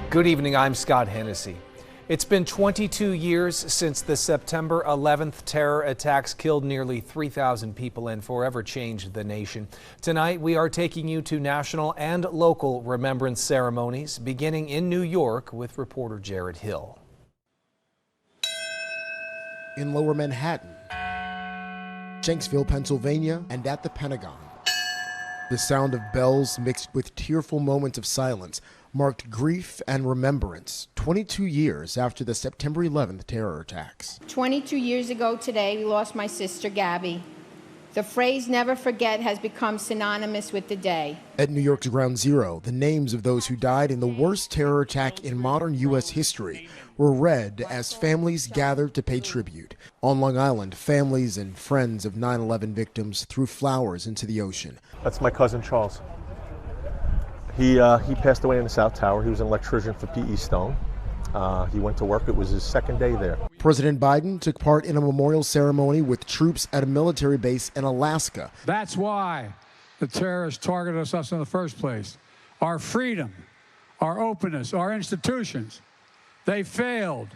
Good evening, I'm Scott Hennessy. It's been 22 years since the September 11th terror attacks killed nearly 3,000 people and forever changed the nation. Tonight, we are taking you to national and local remembrance ceremonies, beginning in New York with reporter Jared Hill. In Lower Manhattan, Shanksville, Pennsylvania, and at the Pentagon, the sound of bells mixed with tearful moments of silence marked grief and remembrance 22 years after the September 11th terror attacks. 22 years ago today, we lost my sister, Gabby. The phrase never forget has become synonymous with the day. At New York's Ground Zero, the names of those who died in the worst terror attack in modern U.S. history were read as families gathered to pay tribute. On Long Island, families and friends of 9/11 victims threw flowers into the ocean. That's my cousin Charles. He passed away in the South Tower. He was an electrician for P.E. Stone. He went to work. It was his second day there. President Biden took part in a memorial ceremony with troops at a military base in Alaska. That's why the terrorists targeted us in the first place. Our freedom, our openness, our institutions, they failed,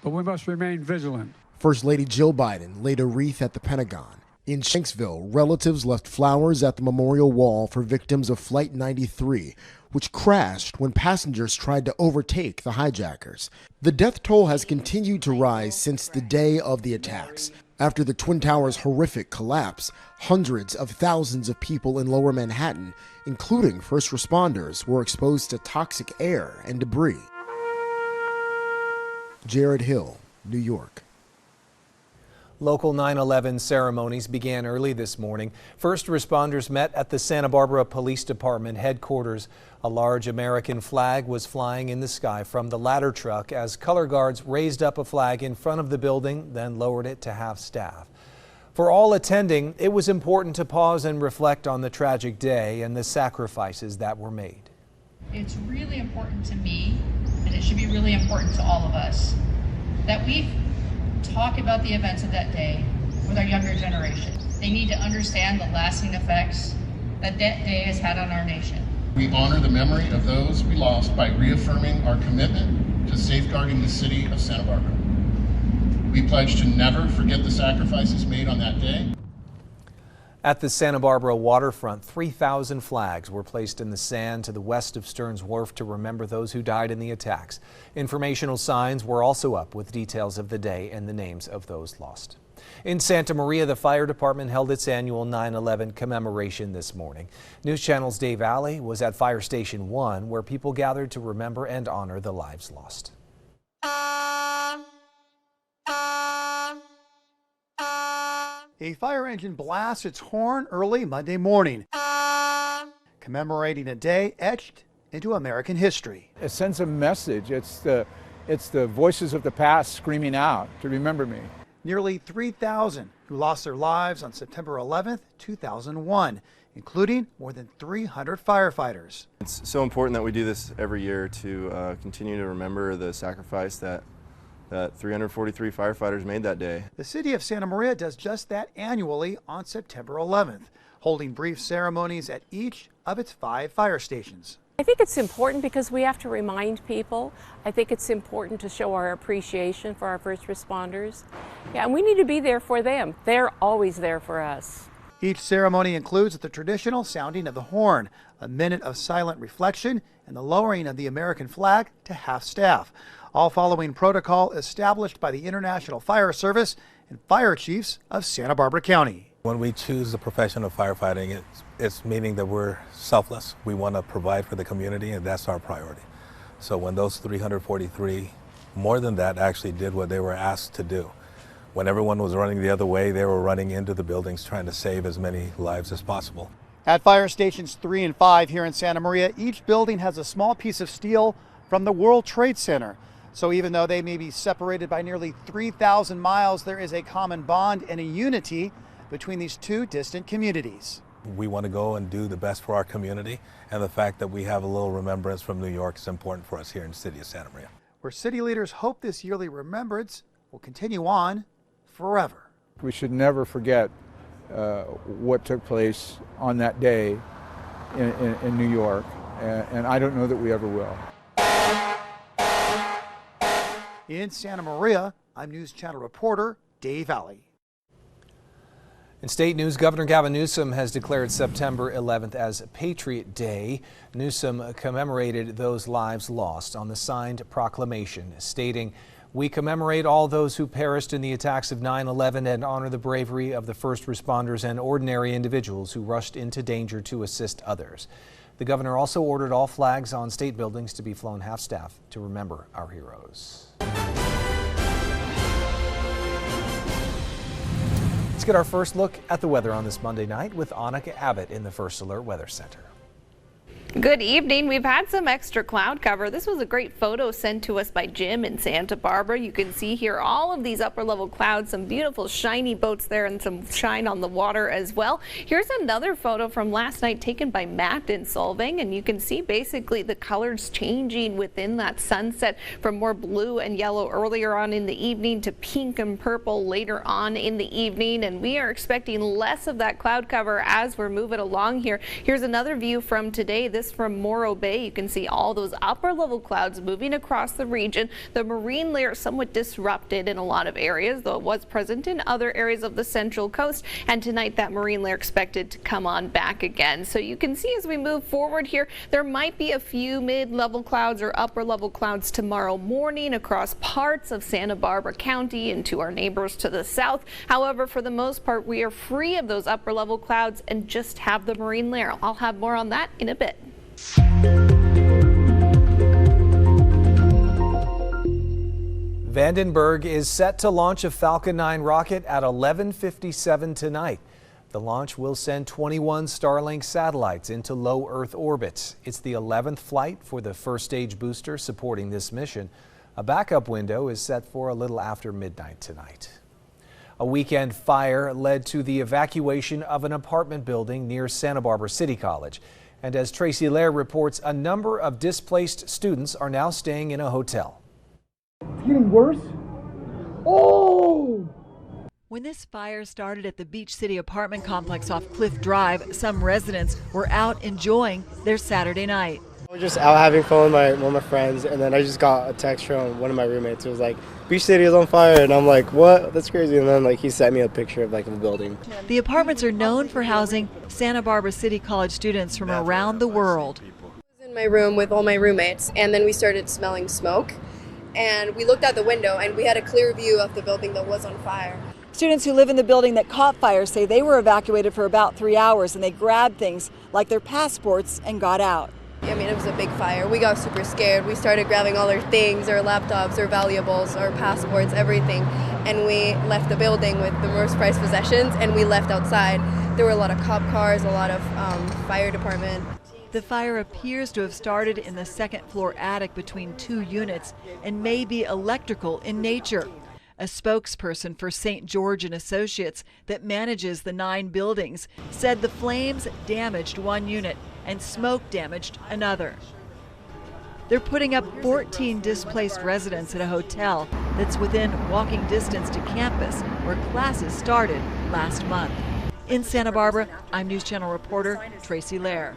but we must remain vigilant. First Lady Jill Biden laid a wreath at the Pentagon. In Shanksville, relatives left flowers at the memorial wall for victims of Flight 93, which crashed when passengers tried to overtake the hijackers. The death toll has continued to rise since the day of the attacks. After the Twin Towers' horrific collapse, hundreds of thousands of people in Lower Manhattan, including first responders, were exposed to toxic air and debris. Jared Hill, New York. Local 9/11 ceremonies began early this morning. First responders met at the Santa Barbara Police Department headquarters. A large American flag was flying in the sky from the ladder truck as color guards raised up a flag in front of the building, then lowered it to half-staff. For all attending, it was important to pause and reflect on the tragic day and the sacrifices that were made. It's really important to me, and it should be really important to all of us, that we talk about the events of that day with our younger generation. They need to understand the lasting effects that day has had on our nation. We honor the memory of those we lost by reaffirming our commitment to safeguarding the city of Santa Barbara. We pledge to never forget the sacrifices made on that day. At the Santa Barbara waterfront, 3,000 flags were placed in the sand to the west of Stearns Wharf to remember those who died in the attacks. Informational signs were also up with details of the day and the names of those lost. In Santa Maria, the fire department held its annual 9/11 commemoration this morning. News Channel's Dave Alley was at Fire Station 1, where people gathered to remember and honor the lives lost. A fire engine blasts its horn early Monday morning, commemorating a day etched into American history. It sends a message. It's the voices of the past screaming out to remember me. Nearly 3,000 who lost their lives on September 11th, 2001, including more than 300 firefighters. It's so important that we do this every year to continue to remember the sacrifice that 343 firefighters made that day. The city of Santa Maria does just that annually on September 11th, holding brief ceremonies at each of its 5 fire stations. I think it's important because we have to remind people. I think it's important to show our appreciation for our first responders. Yeah, and we need to be there for them. They're always there for us. Each ceremony includes the traditional sounding of the horn, a minute of silent reflection, and the lowering of the American flag to half-staff, all following protocol established by the International Fire Service and fire chiefs of Santa Barbara County. When we choose the profession of firefighting, it's meaning that we're selfless. We want to provide for the community, and that's our priority. So when those 343, more than that, actually did what they were asked to do. When everyone was running the other way, they were running into the buildings trying to save as many lives as possible. At fire stations 3 and 5 here in Santa Maria, each building has a small piece of steel from the World Trade Center. So even though they may be separated by nearly 3,000 miles, there is a common bond and a unity between these two distant communities. We want to go and do the best for our community, and the fact that we have a little remembrance from New York is important for us here in the city of Santa Maria. Where city leaders hope this yearly remembrance will continue on forever. We should never forget what took place on that day in New York, and I don't know that we ever will. In Santa Maria, I'm News Channel reporter Dave Alley. In state news, Governor Gavin Newsom has declared September 11th as Patriot Day. Newsom commemorated those lives lost on the signed proclamation, stating, "We commemorate all those who perished in the attacks of 9/11 and honor the bravery of the first responders and ordinary individuals who rushed into danger to assist others." The governor also ordered all flags on state buildings to be flown half-staff to remember our heroes. Let's get our first look at the weather on this Monday night with Annika Abbott in the First Alert Weather Center. Good evening. We've had some extra cloud cover. This was a great photo sent to us by Jim in Santa Barbara. You can see here all of these upper level clouds, some beautiful shiny boats there and some shine on the water as well. Here's another photo from last night taken by Matt in Solvang, and you can see basically the colors changing within that sunset from more blue and yellow earlier on in the evening to pink and purple later on in the evening, and we are expecting less of that cloud cover as we're moving along here. Here's another view from today. This from Morro Bay. You can see all those upper level clouds moving across the region. The marine layer somewhat disrupted in a lot of areas, though it was present in other areas of the Central Coast. And tonight that marine layer expected to come on back again. So you can see as we move forward here, there might be a few mid-level clouds or upper level clouds tomorrow morning across parts of Santa Barbara County and to our neighbors to the south. However, for the most part, we are free of those upper level clouds and just have the marine layer. I'll have more on that in a bit. Vandenberg is set to launch a Falcon 9 rocket at 11:57 tonight. The launch will send 21 Starlink satellites into low Earth orbit. It's the 11th flight for the first stage booster supporting this mission. A backup window is set for a little after midnight tonight. A weekend fire led to the evacuation of an apartment building near Santa Barbara City College. And as Tracy Lair reports, a number of displaced students are now staying in a hotel. It's getting worse. Oh! When this fire started at the Beach City apartment complex off Cliff Drive, some residents were out enjoying their Saturday night. We're just out having fun with one of my friends, and then I just got a text from one of my roommates. It was like, Beach City is on fire, and I'm like, what? That's crazy. And then he sent me a picture of a building. The apartments are known for housing Santa Barbara City College students from around the world. I was in my room with all my roommates, and then we started smelling smoke, and we looked out the window, and we had a clear view of the building that was on fire. Students who live in the building that caught fire say they were evacuated for about 3 hours, and they grabbed things like their passports and got out. I mean, it was a big fire. We got super scared. We started grabbing all our things, our laptops, our valuables, our passports, everything. And we left the building with the most prized possessions, and we left outside. There were a lot of cop cars, a lot of fire department. The fire appears to have started in the second floor attic between 2 units and may be electrical in nature. A spokesperson for St. George and Associates that manages the 9 buildings said the flames damaged 1 unit and smoke damaged another. They're putting up 14 displaced residents at a hotel that's within walking distance to campus where classes started last month. In Santa Barbara, I'm News Channel reporter Tracy Lair.